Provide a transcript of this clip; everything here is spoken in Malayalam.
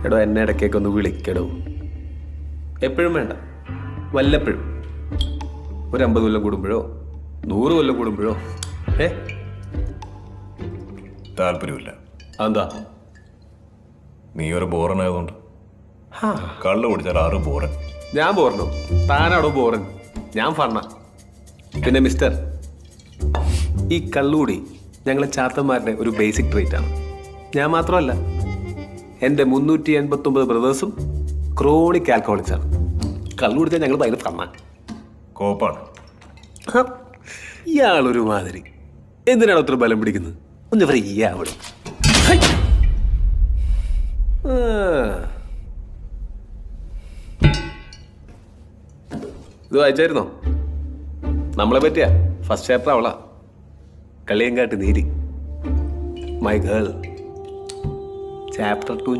എടോ എന്നെ ഇടയ്ക്കൊക്കെ ഒന്ന് വിളിക്കടോ. എപ്പോഴും വേണ്ട, വല്ലപ്പോഴും. ഒരു 50 കൊല്ലം കൂടുമ്പോഴോ 100 കൊല്ലം കൂടുമ്പോഴോ. താല്പര്യമില്ല. അതെന്താ? നീ ഒരു ബോറനായതുകൊണ്ട്. കള്ളു കുടിച്ചാൽ 6 ബോറൻ. ഞാൻ ബോറനോ? താനാടോ ബോറൻ? ഞാൻ ഫണ്ണ. പിന്നെ മിസ്റ്റർ, ഈ കള്ളുകൂടി ഞങ്ങളെ ചാത്തന്മാരുടെ ഒരു ബേസിക് ട്രീറ്റ് ആണ്. ഞാൻ മാത്രമല്ല, എൻ്റെ 389 ബ്രദേഴ്സും ക്രോണിക് ആൽക്കഹോളിക്സ് ആണ്. കള്ളു കുടിച്ചാൽ ഞങ്ങൾ ഭയങ്കര ഫണ്ണ. കോപ്പാണ്. ഇയാളൊരു മാതിരി. എന്തിനാണ് ഒത്തിരി ബലം പിടിക്കുന്നത്? ഒന്ന് ഫ്രീ ആവണം. ഇത് വായിച്ചായിരുന്നോ? നമ്മളെ പറ്റിയ ഫസ്റ്റ് ചാപ്റ്റർ അവളാ. Kalliyankattu Neeli. My girl. Chapter 2